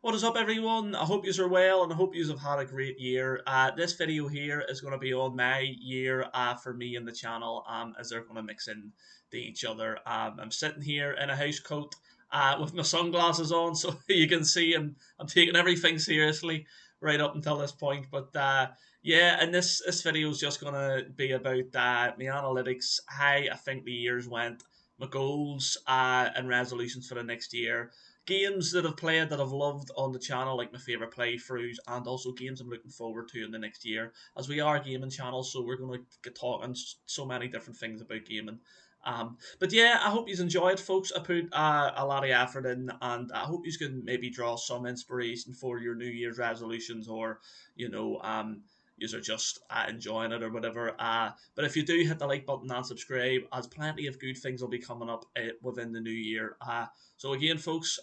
What is up, everyone? I hope you are well and I hope you have had a great year. This video here is going to be on my year for me and the channel as they're going to mix in to each other. I'm sitting here in a house coat with my sunglasses on so you can see I'm taking everything seriously right up until this point. But yeah, and this video is just going to be about my analytics, how I think the years went, my goals and resolutions for the next year, games that I've played that I've loved on the channel, like my favourite playthroughs, and also games I'm looking forward to in the next year. As we are a gaming channel, so we're going to get talking so many different things about gaming. But yeah, I hope you enjoyed, folks. I put a lot of effort in, and I hope you can maybe draw some inspiration for your New Year's resolutions, or you know, you are just enjoying it or whatever. But if you do hit the like button and subscribe, as plenty of good things will be coming up within the new year. So again, folks,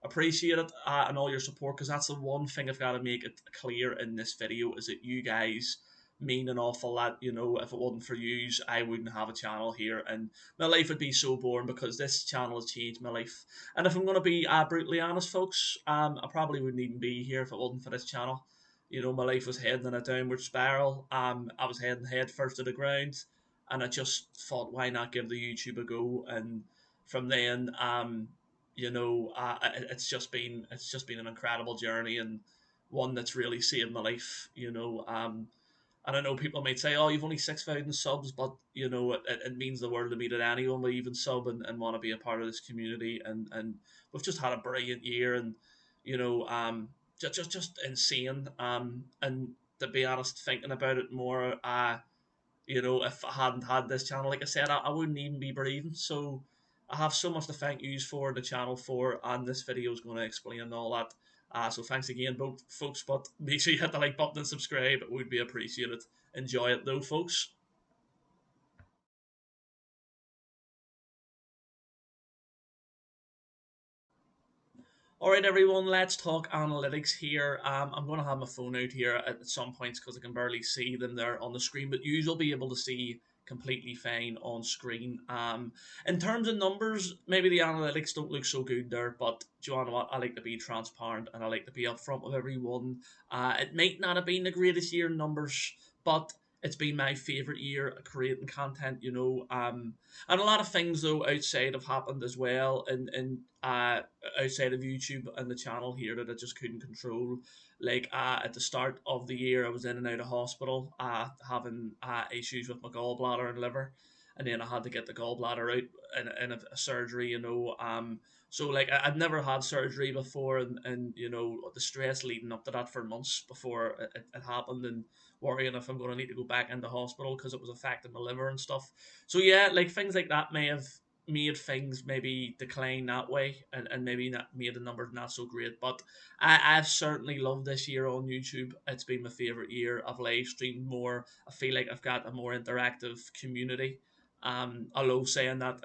appreciate it and all your support, because that's the one thing I've got to make it clear in this video, is that you guys mean an awful lot. You know, if it wasn't for yous, I wouldn't have a channel here, and my life would be so boring, because this channel has changed my life. And if I'm going to be brutally honest, folks, I probably wouldn't even be here if it wasn't for this channel. You know, my life was heading in a downward spiral. I was heading head first to the ground, and I just thought, why not give the YouTube a go? And from then, it's just been an incredible journey, and one that's really saved my life. And I know people might say, "Oh, you've only 6,000 subs," but it means the world to me that anyone will even sub and want to be a part of this community. And we've just had a brilliant year, and just insane. And to be honest, thinking about it more, if I hadn't had this channel, like I said, I wouldn't even be breathing. So I have so much to thank you for, the channel for, and this video is going to explain all that. So thanks again, both folks. But make sure you hit the like button and subscribe. It would be appreciated. Enjoy it though, folks. All right, everyone, let's talk analytics here. I'm going to have my phone out here at some points because I can barely see them there on the screen, but you'll be able to see completely fine on screen. In terms of numbers, maybe the analytics don't look so good there, but do you know what? I like to be transparent and I like to be upfront with everyone. It might not have been the greatest year in numbers, but it's been my favorite year creating content. And a lot of things though outside have happened as well, and outside of YouTube and the channel here, that I just couldn't control. Like at the start of the year, I was in and out of hospital, having issues with my gallbladder and liver, and then I had to get the gallbladder out in a surgery. So like I'd never had surgery before, and the stress leading up to that for months before it happened, and worrying if I'm going to need to go back into hospital because it was affecting my liver and stuff. So yeah, like things like that may have made things maybe decline that way, and maybe not made the numbers not so great. But I've certainly loved this year on YouTube. It's been my favorite year. I've live streamed more. I feel like I've got a more interactive community. Although saying that,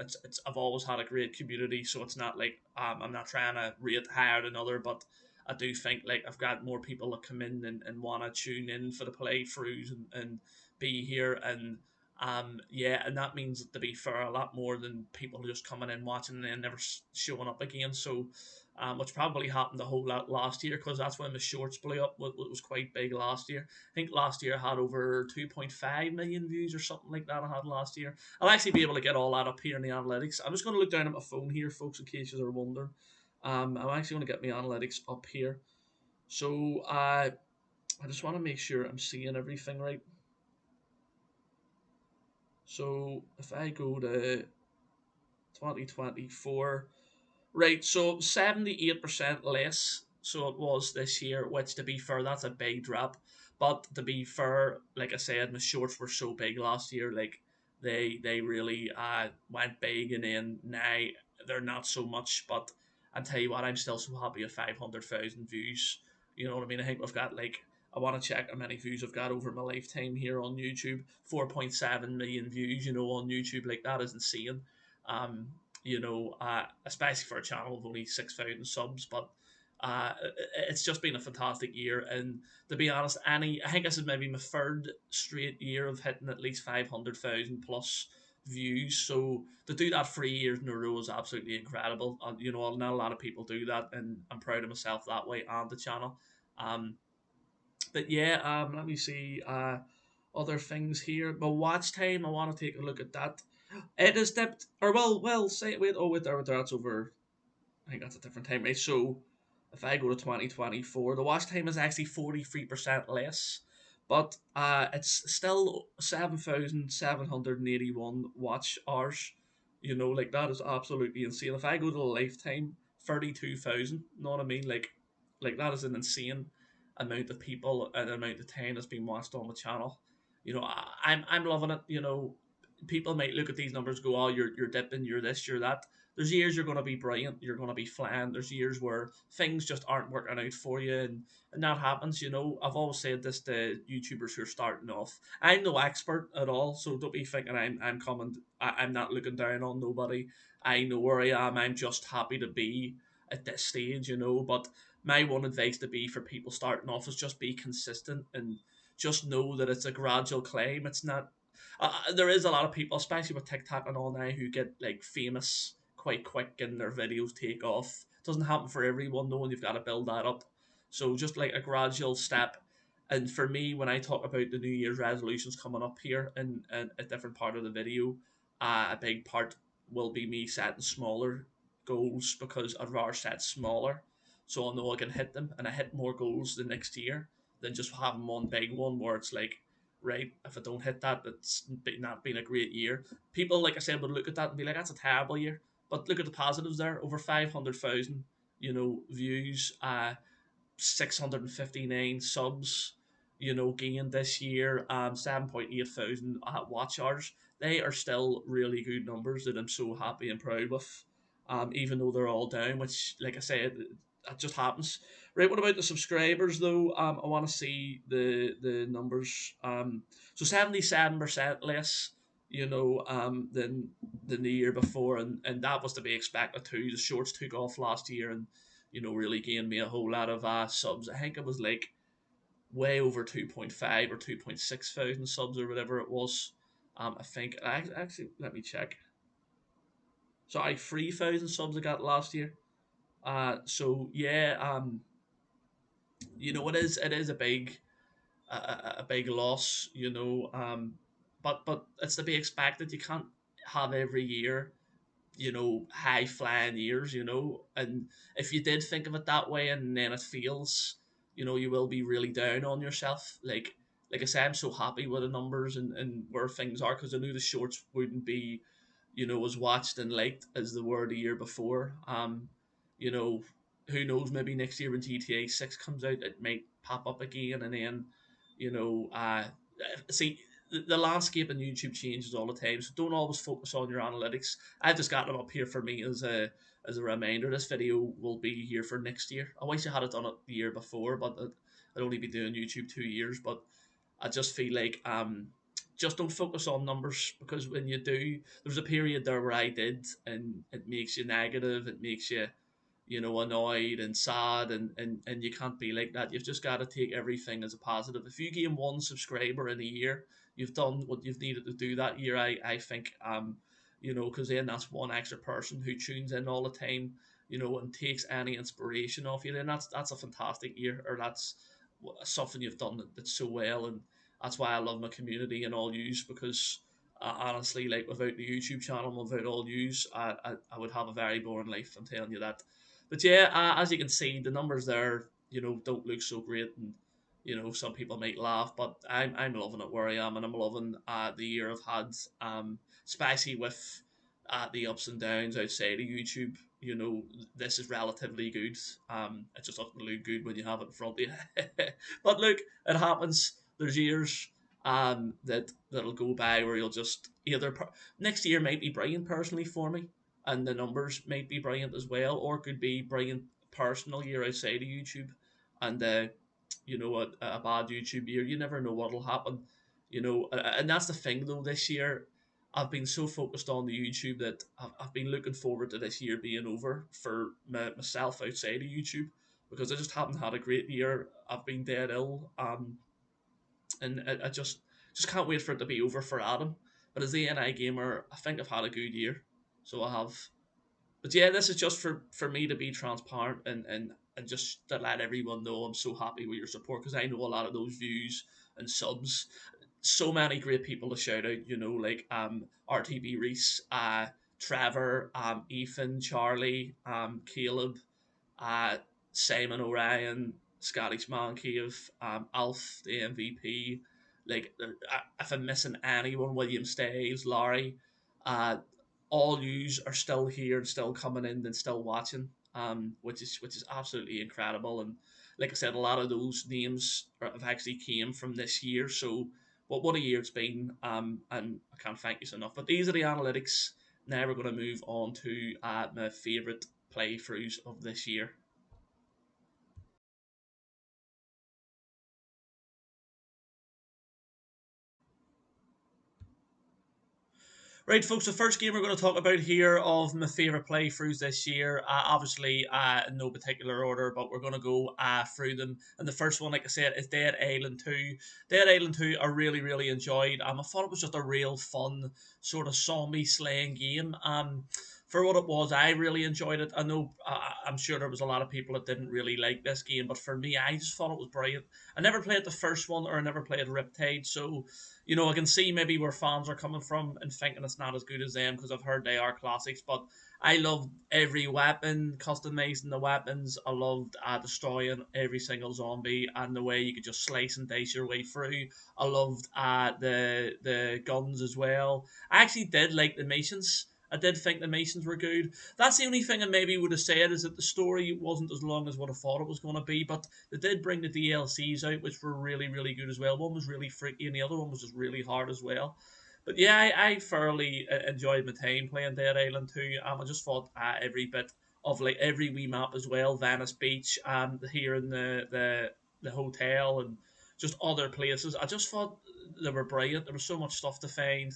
I've always had a great community, so it's not like I'm not trying to rate higher than other, but I do think like I've got more people that come in and want to tune in for the playthroughs and be here, and yeah, and that means, to be fair, a lot more than people just coming in watching and then never showing up again. So which probably happened a whole lot last year, because that's when the shorts blew up. What was quite big last year. I think last year I had over 2.5 million views or something like that. I had last year. I'll actually be able to get all that up here in the analytics. I'm just going to look down at my phone here, folks, in case you're wondering. I'm actually going to get my analytics up here. So I just want to make sure I'm seeing everything right. So if I go to 2024, right, so 78% less. So it was this year, which, to be fair, that's a big drop. But to be fair, like I said, my shorts were so big last year, like they really went big, and then now they're not so much. But I tell you what, I'm still so happy with 500,000 views. You know what I mean? I think we've got like, I want to check how many views I've got over my lifetime here on YouTube. 4.7 million views, on YouTube. Like, that is insane. Um, Especially for a channel of only 6,000 subs. But it's just been a fantastic year. And to be honest, I think this is maybe my third straight year of hitting at least 500,000 plus views. So to do that 3 years in a row is absolutely incredible. Not a lot of people do that, and I'm proud of myself that way and the channel. Um, but yeah, let me see. Other things here. My watch time. I want to take a look at that. It is dipped, or say wait. Oh, wait there. That's over. I think that's a different time, right? So if I go to 2024, the watch time is actually 43% less, but it's still 7,781 watch hours. Like that is absolutely insane. If I go to the lifetime, 32,000. Know what I mean? Like that is an insane amount of people and amount of time that's been watched on the channel. I'm loving it. People might look at these numbers, go, "Oh, you're dipping, you're this, you're that." There's years you're going to be brilliant, you're going to be flying. There's years where things just aren't working out for you, and that happens. I've always said this to YouTubers who are starting off. I'm no expert at all, so don't be thinking I'm coming. I'm not looking down on nobody. I know where I am. I'm just happy to be at this stage, But my one advice to be for people starting off is just be consistent and just know that it's a gradual climb. It's not there is a lot of people, especially with TikTok and all now, who get like famous quite quick and their videos take off. It doesn't happen for everyone though, and you've got to build that up. So just like a gradual step. And for me, when I talk about the New Year's resolutions coming up here in a different part of the video, a big part will be me setting smaller goals because I'd rather set smaller so I know I can hit them and I hit more goals the next year than just having one big one where it's like, right, if I don't hit that, it's not been a great year. People, like I said, would look at that and be like, that's a terrible year. But look at the positives there. Over 500,000, views, 659 subs, gained this year, 7.8 thousand watch hours. They are still really good numbers that I'm so happy and proud with, even though they're all down, which, like I said, that just happens. Right, what about the subscribers though? I want to see the numbers. So 77% less, than the year before, and that was to be expected too. The shorts took off last year, and really gained me a whole lot of subs. I think it was like way over 2.5 or 2.6 thousand subs or whatever it was. I think actually let me check. Sorry, 3,000 subs I got last year. So yeah, it is a big loss, but it's to be expected. You can't have every year high flying years, and if you did think of it that way and then it fails, you will be really down on yourself. Like I said, I'm so happy with the numbers and where things are because I knew the shorts wouldn't be, as watched and liked as they were the year before. You know, who knows, maybe next year when GTA 6 comes out, it might pop up again, and then, you know, uh, see, the landscape in YouTube changes all the time, so don't always focus on your analytics. I've just got them up here for me as a reminder. This video will be here for next year. I wish I had it done it the year before, but I'd only be doing YouTube 2 years. But I just feel like just don't focus on numbers because when you do, there was a period there where I did, and it makes you negative. It makes you annoyed and sad, and you can't be like that. You've just got to take everything as a positive. If you gain one subscriber in a year, you've done what you've needed to do that year. I think because then that's one extra person who tunes in all the time, and takes any inspiration off you. Then that's a fantastic year, or that's something you've done that's so well. And that's why I love my community and all yous, because honestly, like without the YouTube channel, without all yous, I would have a very boring life. I'm telling you that. But yeah, as you can see, the numbers there, don't look so great, and some people might laugh, but I'm loving it where I am, and I'm loving the year I've had, especially with the ups and downs outside of YouTube. This is relatively good. It just doesn't look good when you have it in front of you. But look, it happens. There's years that'll go by where you'll just next year might be brilliant personally for me, and the numbers might be brilliant as well, or it could be brilliant personal year outside of YouTube, and a bad YouTube year. You never know what'll happen, and that's the thing though. This year, I've been so focused on the YouTube that I've been looking forward to this year being over for myself outside of YouTube, because I just haven't had a great year. I've been dead ill, and I just can't wait for it to be over for Adam. But as the NI gamer, I think I've had a good year. So I have. But yeah, this is just for me to be transparent and just to let everyone know I'm so happy with your support because I know a lot of those views and subs. So many great people to shout out, like RTB Reese, Trevor, Ethan, Charlie, Caleb, uh, Simon O'Ryan, Scottish Man Cave, Alf, the MVP. Like, if I'm missing anyone, William Stays, Laurie, uh, all yous are still here and still coming in and still watching, which is absolutely incredible. And like I said, a lot of those names have actually came from this year. So, what a year it's been. And I can't thank you enough. But these are the analytics. Now we're going to move on to my favorite playthroughs of this year. Right, folks, the first game we're going to talk about here of my favourite playthroughs this year, obviously in no particular order, but we're going to go through them. And the first one, like I said, is Dead Island 2. Dead Island 2, I really, really enjoyed. I thought it was just a real fun sort of zombie slaying game. For what it was, I really enjoyed it. I know, I'm sure there was a lot of people that didn't really like this game, but for me, I just thought it was brilliant. I never played the first one, or I never played Riptide, so I can see maybe where fans are coming from and thinking it's not as good as them because I've heard they are classics. But I loved every weapon, customizing the weapons. I loved destroying every single zombie and the way you could just slice and dice your way through. I loved the guns as well. I actually did like the missions. I did think the missions were good. That's the only thing I maybe would have said is that the story wasn't as long as what I thought it was going to be, but they did bring the DLCs out, which were really, really good as well. One was really freaky, and the other one was just really hard as well. But yeah, I thoroughly enjoyed my time playing Dead Island 2. I just thought every bit of like every wee map as well, Venice Beach, here in the hotel, and just other places. I just thought they were brilliant. There was so much stuff to find,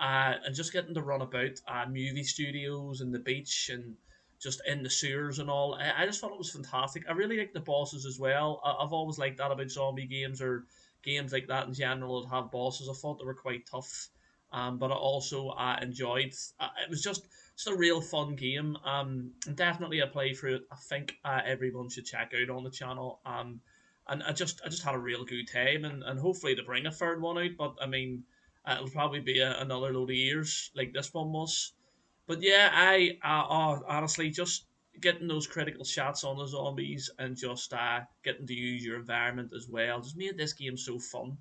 and just getting to run about movie studios and the beach and just in the sewers and all. I just thought it was fantastic. I really like the bosses as well. I've always liked that about zombie games or games like that in general that have bosses. I thought they were quite tough, but I also enjoyed. It was just a real fun game. And definitely a playthrough. I think everyone should check out on the channel. And I just had a real good time, and hopefully to bring a third one out. But I mean, it'll probably be another load of years like this one was. But yeah, I honestly just getting those critical shots on the zombies and just getting to use your environment as well just made this game so fun.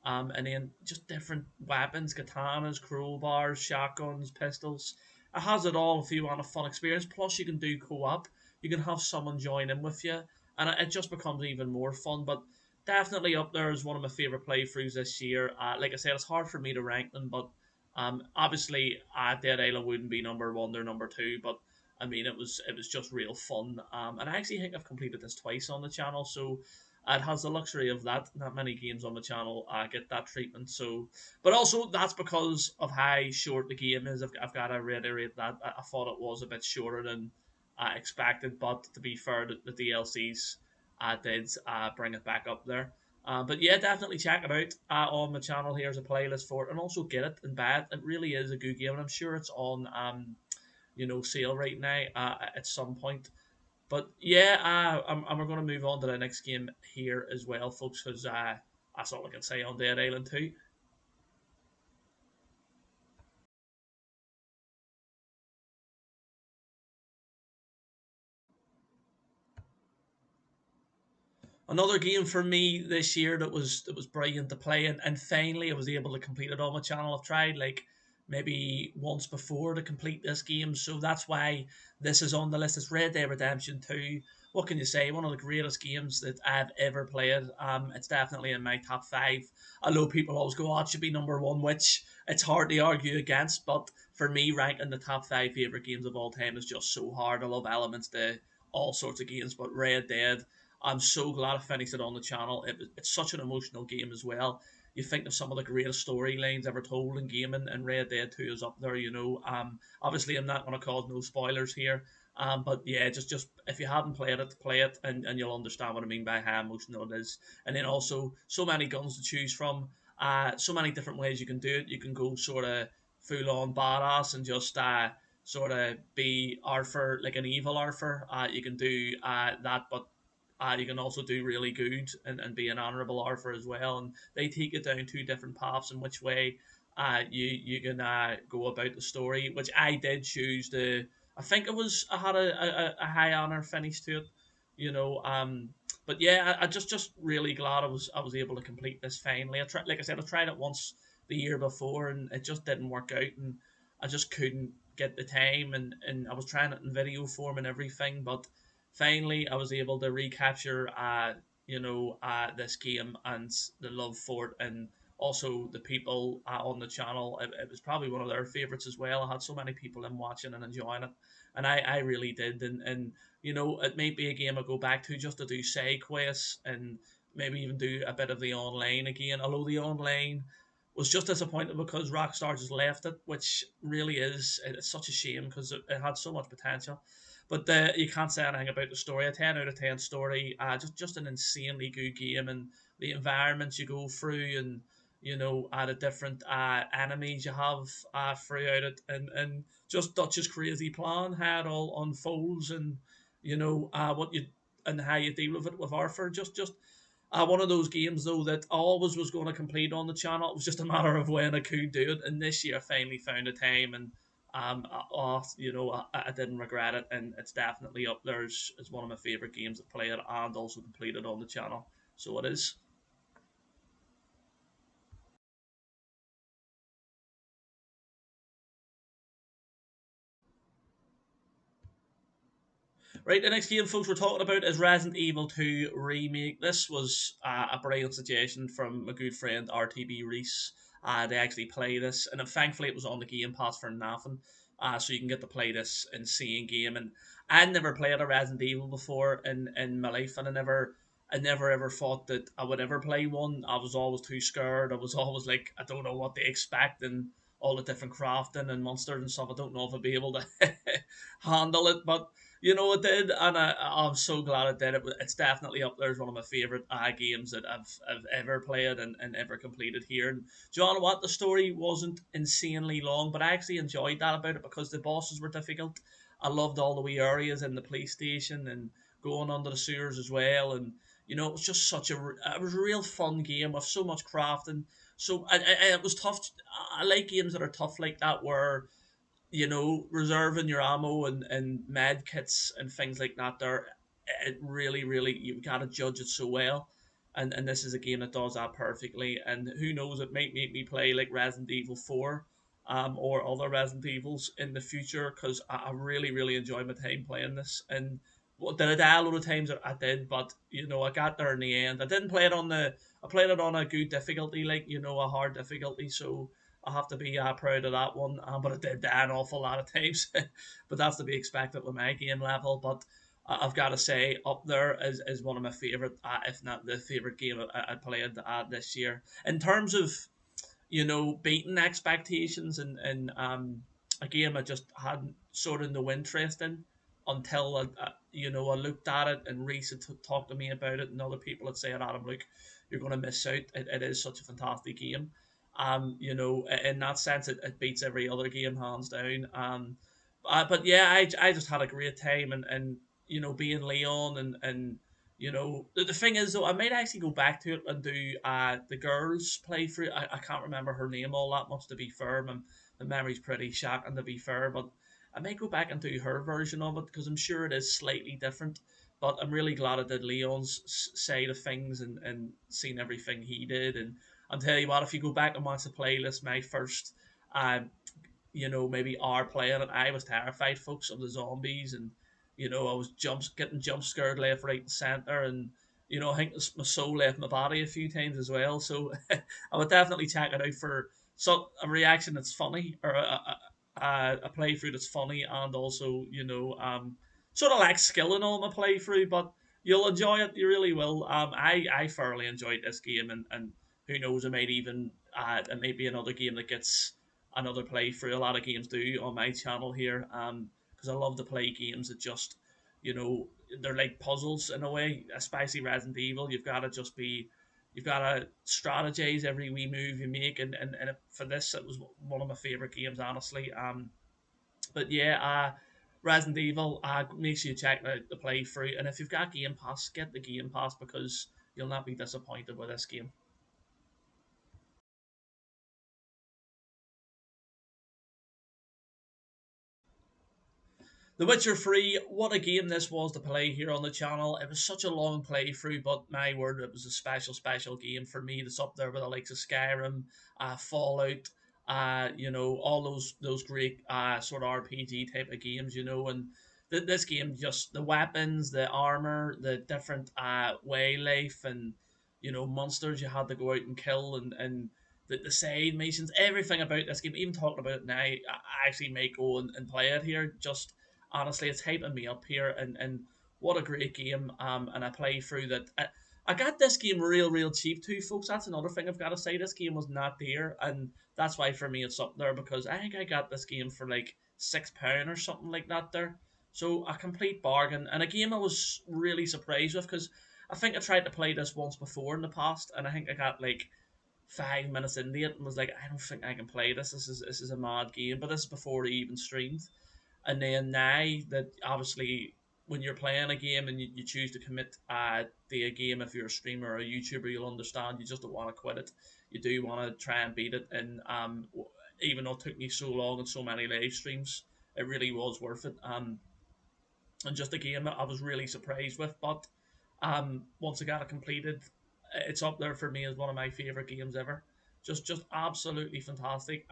And then just different weapons, katanas, crowbars, shotguns, pistols. It has it all if you want a fun experience. Plus, you can do co-op. You can have someone join in with you, and it just becomes even more fun. But definitely up there is one of my favorite playthroughs this year. Like I said, it's hard for me to rank them, but obviously, Dead Island wouldn't be number one; they're number two. But I mean, it was just real fun. And I actually think I've completed this twice on the channel, so it has the luxury of that. Not many games on the channel get that treatment. So, but also that's because of how short the game is. I've got to reiterate that. I thought it was a bit shorter than I expected, but to be fair, the DLCs did bring it back up there. But yeah, definitely check it out on my channel. Here's a playlist for it, and also get it and buy it. It really is a good game, and I'm sure it's on sale right now at some point. But yeah, and we're going to move on to the next game here as well, folks, because that's all I can say on Dead Island 2. Another game for me this year that was brilliant to play, and finally I was able to complete it on my channel. I've tried like maybe once before to complete this game, so that's why this is on the list. It's Red Dead Redemption 2. What can you say? One of the greatest games that I've ever played. It's definitely in my top five. I know people always go, "Oh, it should be number one," which it's hard to argue against. But for me, ranking the top five favorite games of all time is just so hard. I love elements to all sorts of games, but Red Dead, I'm so glad I finished it on the channel. It's such an emotional game as well. You think of some of the greatest storylines ever told in gaming, and Red Dead 2 is up there, Obviously, I'm not going to cause no spoilers here. But yeah, just if you haven't played it, play it, and you'll understand what I mean by how emotional it is. And then also, so many guns to choose from. So many different ways you can do it. You can go sort of full on badass and just sort of be Arthur, like an evil Arthur. You can do that, but you can also do really good and be an honorable Arthur as well. And they take it down two different paths in which way you can go about the story, which I did choose the. I think it was I had a high honor finish to it, you know. But yeah, I just really glad I was able to complete this finally. I tried, like I said, I tried it once the year before and it just didn't work out, and I just couldn't get the time, and I was trying it in video form and everything, but finally I was able to recapture this game and the love for it, and also the people on the channel. It was probably one of their favorites as well. I had so many people in watching and enjoying it, and I really did. And it may be a game I go back to just to do side quests and maybe even do a bit of the online again. Although the online was just disappointed because Rockstar just left it, which really it's such a shame because it had so much potential. But you can't say anything about the story. A 10 out of 10 story, just an insanely good game, and the environments you go through, and the different enemies you have throughout it, and just Dutch's crazy plan, how it all unfolds, and what you and how you deal with it with Arthur. Just one of those games though that I always was going to complete on the channel. It was just a matter of when I could do it, and this year I finally found a time, and I didn't regret it, and it's definitely up there as one of my favorite games I've played and also completed on the channel. So it is. Right, the next game, folks, we're talking about is Resident Evil 2 Remake. This was a brilliant suggestion from my good friend RTB Reese. They actually play this, and thankfully it was on the Game Pass for nothing. So you can get to play this insane game. And I'd never played a Resident Evil before in my life, and I never ever thought that I would ever play one. I was always too scared. I was always like, I don't know what to expect, and all the different crafting and monsters and stuff. I don't know if I'd be able to handle it, but it did, and I'm so glad it did. It's definitely up there as one of my favorite games that I've ever played and ever completed here. And do you know what? The story wasn't insanely long, but I actually enjoyed that about it because the bosses were difficult. I loved all the wee areas in the police station and going under the sewers as well. And it was just it was a real fun game with so much crafting. So it was tough. I like games that are tough like that, where reserving your ammo and med kits and things like that there, it really, really, you've got to judge it so well. And this is a game that does that perfectly. And who knows, it might make me play like Resident Evil 4 or other Resident Evils in the future, because I really, really enjoy my time playing this. And did I die a lot of times? I did, but I got there in the end. I didn't play it on I played it on a good difficulty, like a hard difficulty, so I have to be proud of that one. But it did die an awful lot of times. But that's to be expected with my game level. But I've got to say, up there is one of my favorite, if not the favorite game I played this year. In terms of beating expectations, and a game I just hadn't sort of no interest in until I looked at it, and Reese had talked to me about it, and other people had said, Adam, look, you're going to miss out. It is such a fantastic game. In that sense, it beats every other game hands down. But yeah, I just had a great time, and being Leon, and the thing is though, I might actually go back to it and do the girls playthrough. I can't remember her name all that much, to be fair. My memory's pretty shocking, to be fair, but I might go back and do her version of it because I'm sure it is slightly different. But I'm really glad I did Leon's side of things, and seen everything he did. And I'll tell you what, if you go back and watch the playlist, my first uh, maybe our playing it, I was terrified, folks, of the zombies, and I was getting jump scared left, right, and center, and I think my soul left my body a few times as well. So I would definitely check it out for a reaction that's funny, or a playthrough that's funny, and also sort of like skill in all my playthrough, but you'll enjoy it. You really will. I thoroughly enjoyed this game, and who knows, it might be another game that gets another playthrough. A lot of games do on my channel here, because I love to play games that just you know they're like puzzles in a way, especially Resident Evil. You've got to just be You've got to strategize every wee move you make, and for this, it was one of my favorite games, honestly. But yeah, Resident Evil, make sure you check out the playthrough, and if you've got Game Pass, get the Game Pass because you'll not be disappointed with this game. The Witcher 3, what a game this was to play here on the channel. It was such a long playthrough, but my word, it was a special, special game for me. That's up there with the likes of Skyrim, Fallout, all those great sort of RPG type of games, and this game, just the weapons, the armor, the different wildlife, and monsters you had to go out and kill, and the side missions, everything about this game. Even talking about it now, I actually may go and play it here. Just honestly, it's hyping me up here, and what a great game. And I play through that. I got this game real cheap too, folks. That's another thing I've got to say. This game was not there, and that's why for me it's up there because I think I got this game for like £6 or something like that there. So a complete bargain, and a game I was really surprised with because I think I tried to play this once before in the past, and I think I got like 5 minutes into it and was like, I don't think I can play this. This is a mad game, but this is before they even streamed. And then now that obviously when you're playing a game and you choose to commit to a game, if you're a streamer or a YouTuber, you'll understand you just don't want to quit it. You do want to try and beat it. And even though it took me so long and so many live streams, it really was worth it. And just a game that I was really surprised with. But once I got it completed, it's up there for me as one of my favorite games ever. Just absolutely fantastic.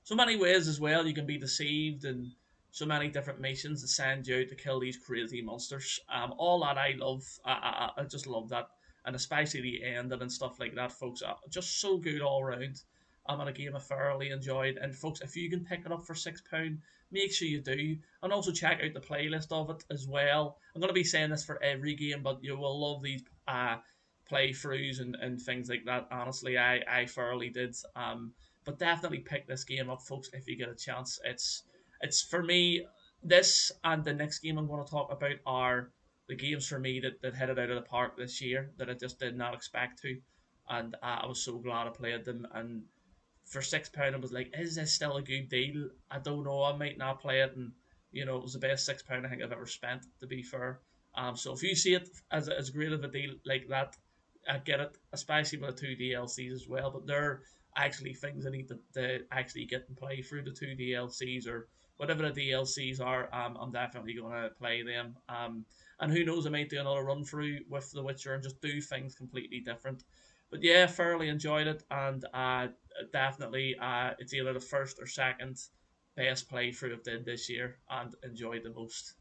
So many ways as well you can be deceived, and so many different missions that send you out to kill these crazy monsters. All that I love. I just love that, and especially the ending and stuff like that, folks. Just so good all around. I'm in a game I thoroughly enjoyed, and folks, if you can pick it up for £6, make sure you do, and also check out the playlist of it as well. I'm going to be saying this for every game, but you will love these playthroughs and things like that. Honestly, I thoroughly did. But definitely pick this game up, folks, if you get a chance. It's for me. This and the next game I'm going to talk about are the games for me that hit it out of the park this year that I just did not expect to, and I was so glad I played them. And for £6, I was like, is this still a good deal? I don't know. I might not play it, and it was the best £6 I think I've ever spent. To be fair, so if you see it as great of a deal like that, I get it, especially with the two DLCs as well. But they're actually things I need to actually get and play through the two DLCs or whatever the DLCs are. I'm definitely gonna play them. And who knows, I might do another run through with The Witcher and just do things completely different. But yeah, thoroughly enjoyed it, and definitely it's either the first or second best playthrough I've did this year and enjoyed the most.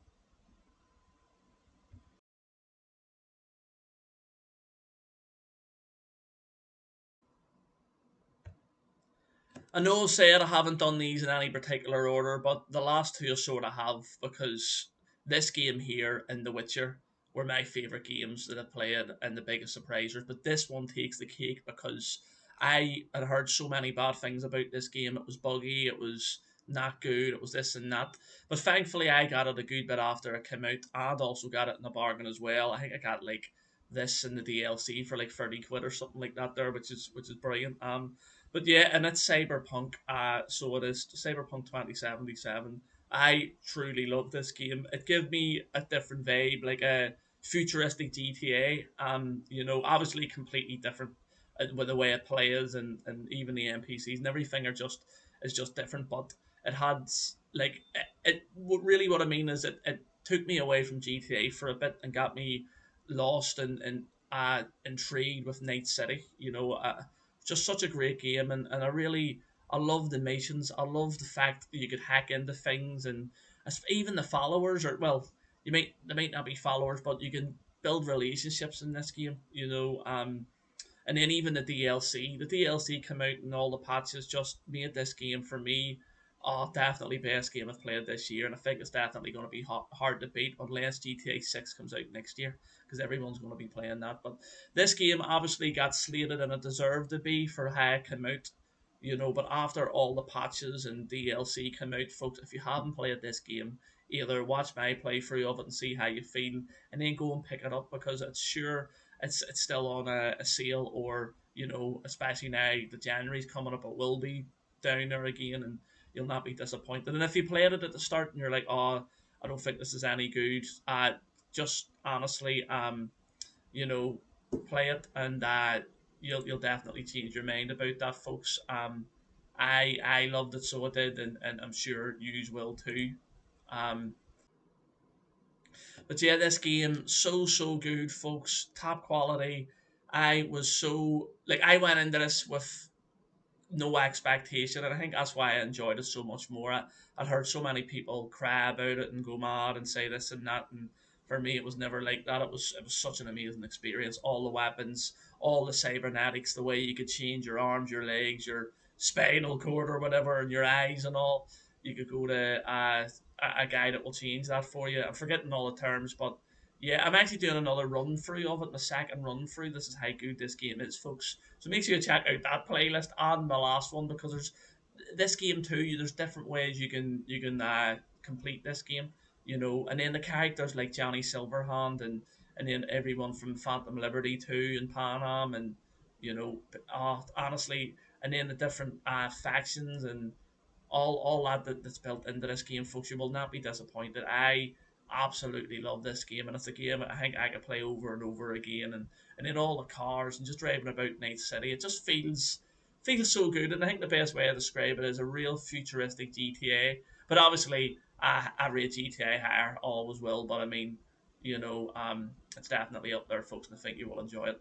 I know I said I haven't done these in any particular order, but the last two I sort of have because this game here and The Witcher were my favourite games that I've played and the biggest surprises. But this one takes the cake because I had heard so many bad things about this game. It was buggy, it was not good, it was this and that. But thankfully, I got it a good bit after it came out and also got it in a bargain as well. I think I got like this and the DLC for like 30 quid or something like that there, which is brilliant. But yeah, and it's Cyberpunk. So it is Cyberpunk 2077. I truly love this game. It gives me a different vibe, like a futuristic GTA. Obviously completely different with the way it plays and even the NPCs and everything are just is just different. But it had like really what I mean is it took me away from GTA for a bit and got me lost and intrigued with Night City. Just such a great game, and I love the missions. I love the fact that you could hack into things, and even the followers, or well, they might not be followers, but you can build relationships in this game. And then even the DLC come out and all the patches just made this game for me. Oh, definitely best game I've played this year, and I think it's definitely going to be hard to beat unless GTA 6 comes out next year because everyone's going to be playing that. But this game obviously got slated and it deserved to be for how it came out, But after all the patches and DLC come out, folks, if you haven't played this game, either watch my playthrough of it and see how you feel, and then go and pick it up because it's sure it's still on a sale, or especially now the January's coming up, it will be down there again, and you'll not be disappointed. And if you played it at the start and you're like, oh, I don't think this is any good, just honestly, you know, play it, and you'll definitely change your mind about that, folks. I loved it, so I did, and I'm sure you will too. Um, but yeah, this game so good, folks. Top quality. I was so like I went into this with no expectation, and I think that's why I enjoyed it so much more. I'd heard so many people cry about it and go mad and say this and that, and for me, it was never like that. It was such an amazing experience. All the weapons, all the cybernetics, the way you could change your arms, your legs, your spinal cord or whatever, and your eyes and all. You could go to a guy that will change that for you. I'm forgetting all the terms, but yeah, I'm actually doing another run through of it, my second run through. This is how good this game is, folks. So make sure you check out that playlist and my last one, because there's this game too. There's different ways you can complete this game, and then the characters like Johnny Silverhand, and then everyone from Phantom Liberty too, and Pan Am, and honestly, and then the different factions and all that's built into this game, folks. You will not be disappointed. I absolutely love this game, and it's a game I think I could play over and over again. And in all the cars and just driving about Night City, it just feels so good. And I think the best way to describe it is a real futuristic GTA. But obviously, I rate GTA higher, always will. But I mean, it's definitely up there, folks, and I think you will enjoy it.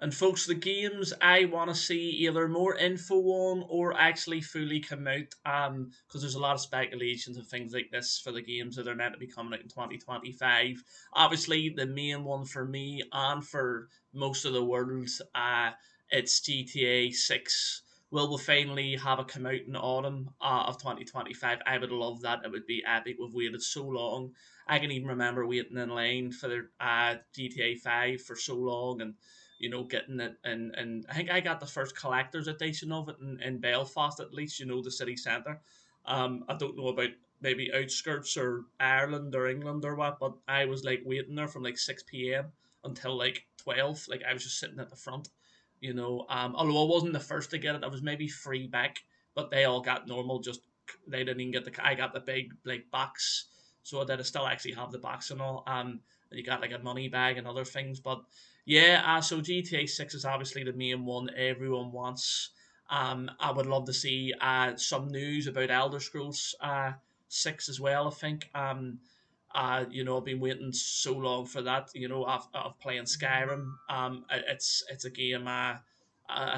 And folks, the games I want to see either more info on or actually fully come out, because there's a lot of speculations and things like this for the games that are meant to be coming out in 2025. Obviously, the main one for me and for most of the world, it's GTA 6. Will we finally have it come out in autumn of 2025? I would love that. It would be epic. We've waited so long. I can even remember waiting in line for the GTA 5 for so long, and getting it, and I think I got the first collector's edition of it in Belfast, at least, the city centre. I don't know about maybe outskirts or Ireland or England or what, but I was like waiting there from like 6 p.m. until like 12. Like I was just sitting at the front, although I wasn't the first to get it, I was maybe free back, but they all got normal, just they didn't even get I got the big like box, so that I still actually have the box and all. And you got like a money bag and other things, but yeah, so GTA 6 is obviously the main one everyone wants. I would love to see some news about Elder Scrolls 6 as well, I think. I've been waiting so long for that, of playing Skyrim. It's a game I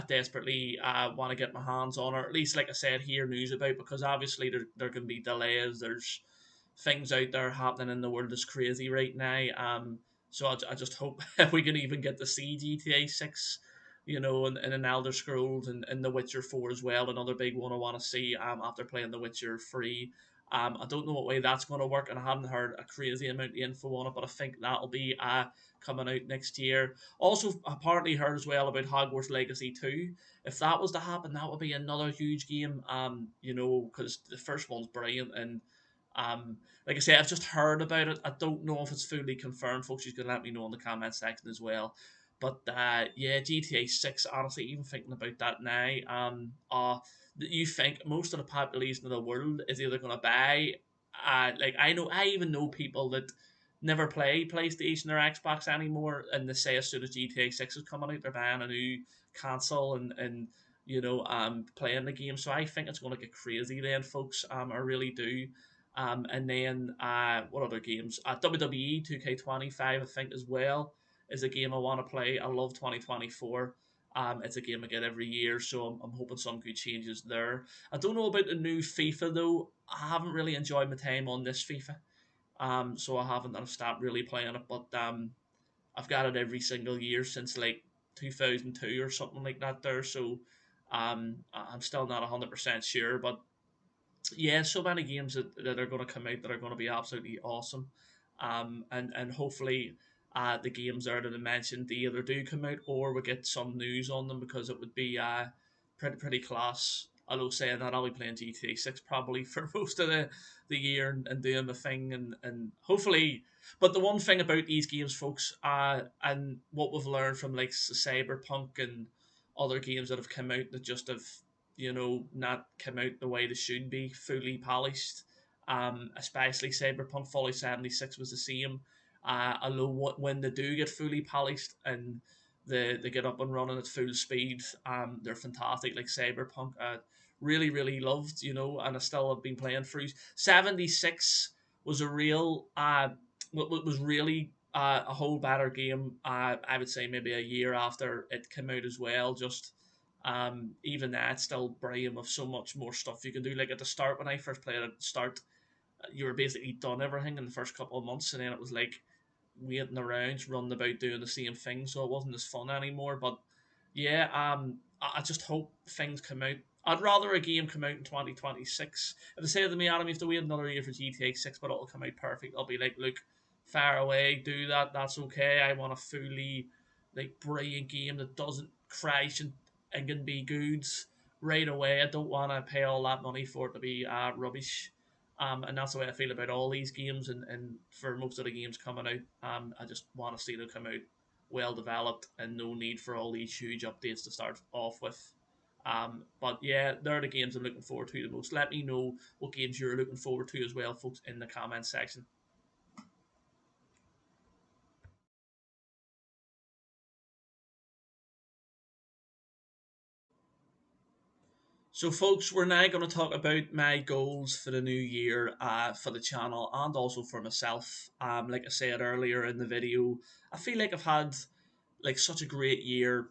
desperately want to get my hands on, or at least, like I said, hear news about, because obviously there can be delays. There's things out there happening in the world that's crazy right now. So I just hope we can even get to see GTA 6, and an Elder Scrolls, and The Witcher 4 as well. Another big one I want to see after playing The Witcher 3. I don't know what way that's going to work, and I haven't heard a crazy amount of info on it, but I think that'll be coming out next year. Also, apparently heard as well about Hogwarts Legacy 2. If that was to happen, that would be another huge game, because the first one's brilliant, and um, like I say, I've just heard about it. I don't know if it's fully confirmed, folks. You can let me know in the comment section as well. But yeah, GTA 6, honestly, even thinking about that now, you think most of the population of the world is either going to buy, like I even know people that never play PlayStation or Xbox anymore, and they say as soon as GTA 6 is coming out, they're buying a new console, and playing the game. So I think it's going to get crazy then, folks. I really do. And then what other games? WWE 2K25, I think, as well, is a game I want to play. I love 2024. It's a game I get every year, so I'm hoping some good changes there. I don't know about the new FIFA though. I haven't really enjoyed my time on this FIFA. So I haven't. I've stopped really playing it, but I've got it every single year since like 2002 or something like that. There, so I'm still not 100% sure, but yeah, so many games that are going to come out that are going to be absolutely awesome. And hopefully, the games there that I mentioned, they either do come out or we get some news on them, because it would be pretty class. Although saying that, I'll be playing GTA 6 probably for most of the year, and doing the thing, and hopefully. But the one thing about these games, folks, and what we've learned from like Cyberpunk and other games that have come out that just have, not come out the way they should be, fully polished. Especially Cyberpunk Folly 76 was the same. Although when they do get fully polished and they get up and running at full speed, they're fantastic. Like Cyberpunk, really really loved, and I still have been playing through. 76 was a real was really a whole better game. I would say maybe a year after it came out as well. Just even that still brilliant with so much more stuff you can do. Like at the start, when I first played at the start, you were basically done everything in the first couple of months, and then it was like waiting around, running about doing the same thing, so it wasn't as fun anymore. But yeah, I just hope things come out. I'd rather a game come out in 2026. If they say to me, Adam, you have to wait another year for GTA 6, but it'll come out perfect, I'll be like, look, far away, do that, that's okay. I want a fully like brilliant game that doesn't crash and can be good right away. I don't want to pay all that money for it to be rubbish. And that's the way I feel about all these games, and for most of the games coming out, I just want to see them come out well developed and no need for all these huge updates to start off with. But yeah, they're the games I'm looking forward to the most. Let me know what games you're looking forward to as well, folks, in the comments section. So, folks, we're now going to talk about my goals for the new year, for the channel and also for myself. Like I said earlier in the video, I feel like I've had like such a great year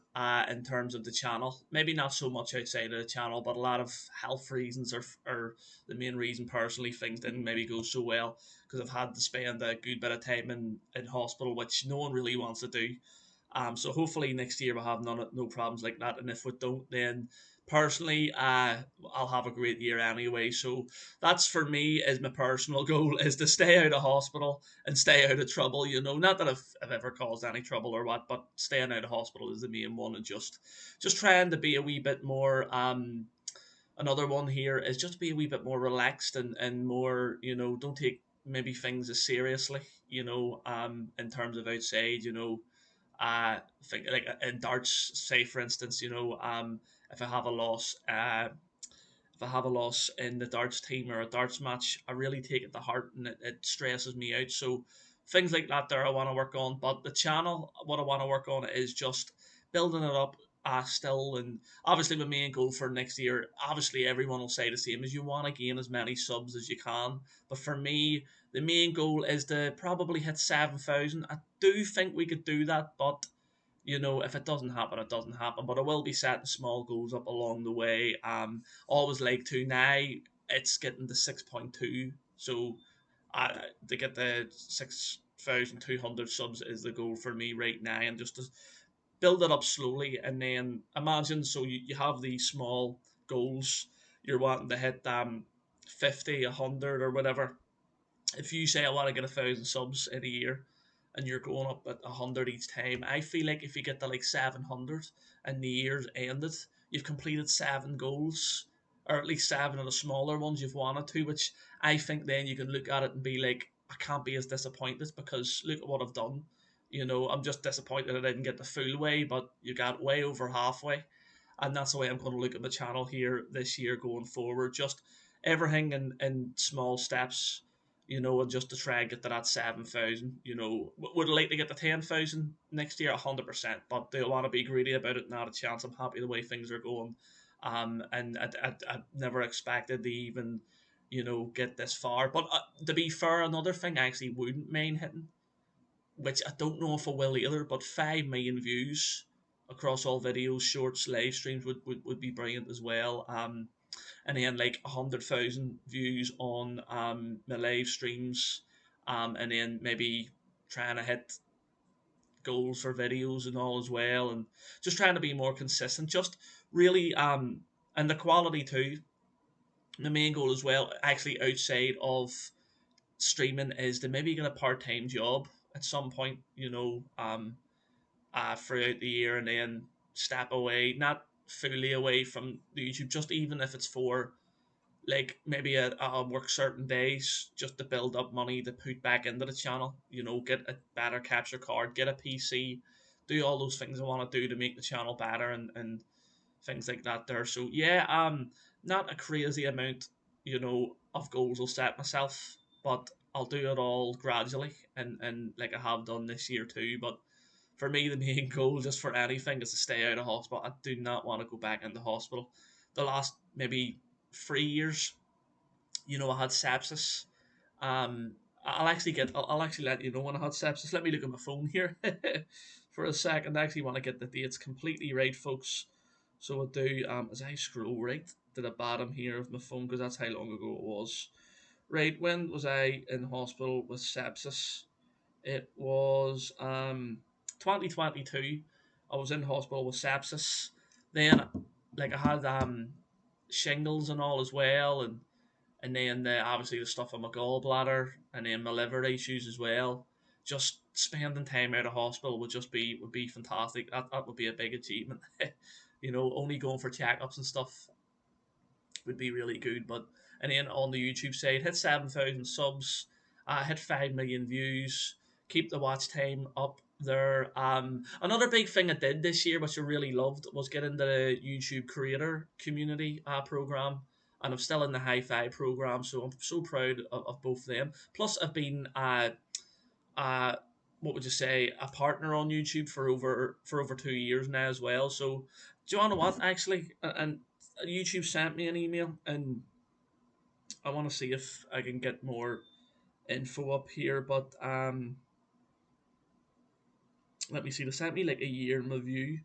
in terms of the channel. Maybe not so much outside of the channel, but a lot of health reasons are the main reason. Personally, things didn't maybe go so well because I've had to spend a good bit of time in hospital, which no one really wants to do. So hopefully next year we'll have no problems like that, and if we don't, then personally, I'll have a great year anyway. So that's for me is my personal goal is to stay out of hospital and stay out of trouble. Not that I've ever caused any trouble or what, but staying out of hospital is the main one, and just trying to be a wee bit more. Another one here is just to be a wee bit more relaxed and more, don't take maybe things as seriously, in terms of outside, think like in darts, say for instance, if I have a loss, if I have a loss in the darts team or a darts match, I really take it to heart, and it stresses me out. So things like that there I want to work on. But the channel, what I want to work on is just building it up still, and obviously my main goal for next year, obviously everyone will say the same, is you want to gain as many subs as you can. But for me, the main goal is to probably hit 7,000. I do think we could do that, but if it doesn't happen, it doesn't happen. But I will be setting small goals up along the way. Always like to now. It's getting to 6.2, so to get the 6,200 subs is the goal for me right now, and just to build it up slowly, and then imagine. So you have these small goals you're wanting to hit 50, 100 or whatever. If you say I want to get 1,000 subs in a year, and you're going up at 100 each time, I feel like if you get to like 700 and the year's ended, you've completed seven goals, or at least seven of the smaller ones you've wanted to. Which I think then you can look at it and be like, I can't be as disappointed because look at what I've done. I'm just disappointed I didn't get the full way, but you got way over halfway, and that's the way I'm going to look at the channel here this year going forward. Just everything in small steps, and just to try and get to that 7,000. Would I like to get to 10,000 next year? 100%. But do I want to be greedy about it? Not a chance. I'm happy the way things are going. And I never expected to even, get this far. But to be fair, another thing I actually wouldn't mind hitting, which I don't know if I will either, but 5 million views across all videos, shorts, live streams would be brilliant as well. And then like 100,000 views on my live streams, and then maybe trying to hit goals for videos and all as well, and just trying to be more consistent. Just really, and the quality too. The main goal as well, actually outside of streaming, is to maybe get a part time job at some point. Throughout the year, and then step away, not fully away from the YouTube, just even if it's for like maybe I'll work certain days just to build up money to put back into the channel. You know, get a better capture card, get a PC, do all those things I want to do to make the channel better and things like that there. So yeah, not a crazy amount, of goals I'll set myself, but I'll do it all gradually and like I have done this year too. But for me, the main goal just for anything is to stay out of hospital. I do not want to go back into hospital. The last maybe 3 years, I had sepsis. Um, I'll actually let you know when I had sepsis. Let me look at my phone here for a second. I actually want to get the dates completely right, folks. So I do, as I scroll right to the bottom here of my phone, because that's how long ago it was. Right, when was I in hospital with sepsis? It was 2022. I was in hospital with sepsis. Then, like, I had shingles and all as well, and then obviously the stuff on my gallbladder, and then my liver issues as well. Just spending time out of hospital would be fantastic. That would be a big achievement. Only going for checkups and stuff would be really good. But and then on the YouTube side, hit 7,000 subs, hit 5 million views, keep the watch time up there. Another big thing I did this year, which I really loved, was get into the YouTube creator community program. And I'm still in the high five program, so I'm so proud of both of them. Plus, I've been uh, what would you say, a partner on YouTube for over 2 years now as well. So, do you know what? Actually, and YouTube sent me an email, and I want to see if I can get more info up here. But let me see. They sent me like a year in review,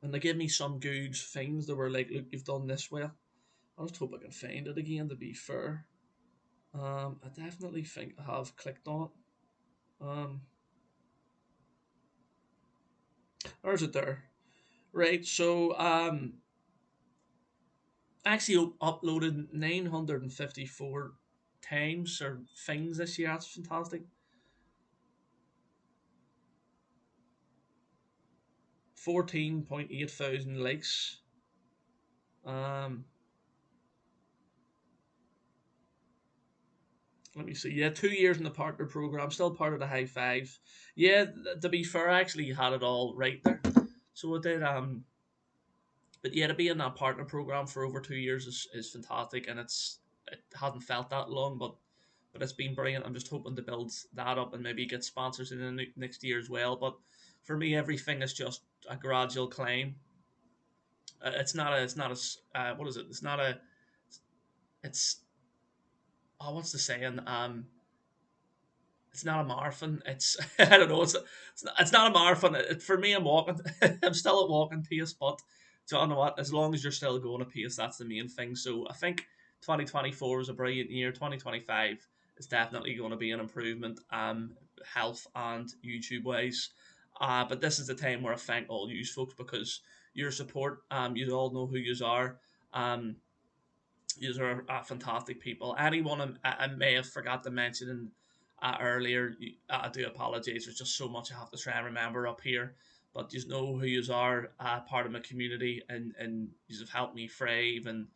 and they gave me some good things. They were like, "Look, you've done this well." I just hope I can find it again. To be fair, I definitely think I have clicked on it. Or is it there? Right. So actually uploaded 954 times or things this year. That's fantastic. 14.8 thousand likes. Um, Let me see. Yeah, 2 years in the partner program, still part of the high five. Yeah, to be fair, I actually had it all right there. So I did. But yeah, to be in that partner program for over 2 years is fantastic, and it hasn't felt that long, but it's been brilliant. I'm just hoping to build that up and maybe get sponsors in the next year as well. But for me, everything is just a gradual climb. What is it? It's not a, it's, oh, what's the saying? It's not a marathon. It's I don't know. It's not a marathon. For me, I'm walking. I'm still at walking pace, but do you know what? As long as you're still going at pace, that's the main thing. So I think 2024 is a brilliant year. 2025 is definitely going to be an improvement, health and YouTube wise. But this is the time where I thank all you folks because your support. You all know who you are. Um, you are fantastic people. Anyone I may have forgot to mention earlier, I do apologize. There's just so much I have to try and remember up here. But you know who you are, part of my community, and you have helped me thrive and,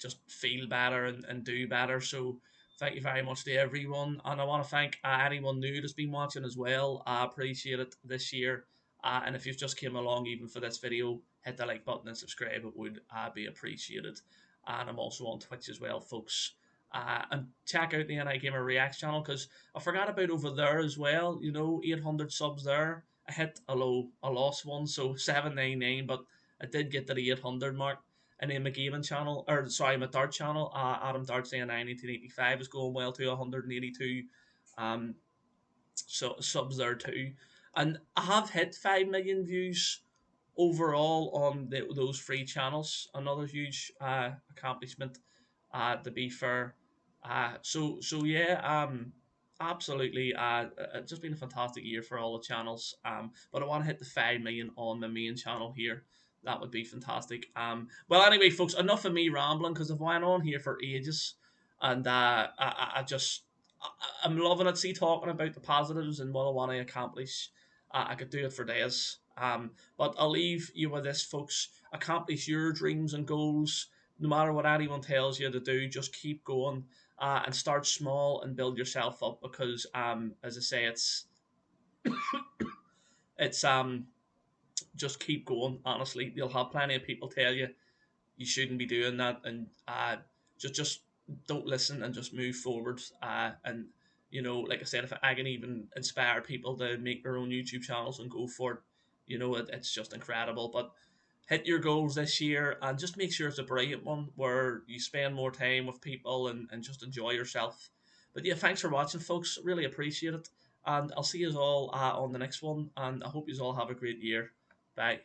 just feel better and do better. So thank you very much to everyone. And I want to thank anyone new that's been watching as well. I appreciate it this year. And if you've just came along even for this video, hit the like button and subscribe. It would be appreciated. And I'm also on Twitch as well, folks. And check out the thenigamer Reacts channel because I forgot about over there as well. 800 subs there. I hit a lost one, so 799, but I did get to the 800 mark. And then my gaming channel, or sorry, my dart channel, Adam Darts ANI 1985 is going well to 182. Um, so subs there too, and I have hit 5 million views overall on those three channels. Another huge accomplishment, to be fair. So yeah, absolutely. It's just been a fantastic year for all the channels. But I want to hit the 5 million on the main channel here. That would be fantastic. Well, anyway, folks, enough of me rambling because I've went on here for ages, and I just I'm loving it. See, talking about the positives and what I want to accomplish. I could do it for days. But I'll leave you with this, folks. Accomplish your dreams and goals. No matter what anyone tells you to do, just keep going, and start small and build yourself up. Because, as I say, it's just keep going. Honestly, you'll have plenty of people tell you you shouldn't be doing that, and just don't listen and just move forward. And like I said, if I can even inspire people to make their own YouTube channels and go for it, it's just incredible. But hit your goals this year and just make sure it's a brilliant one where you spend more time with people and just enjoy yourself. But yeah, thanks for watching, folks. Really appreciate it. And I'll see you all on the next one. And I hope you all have a great year. Bye.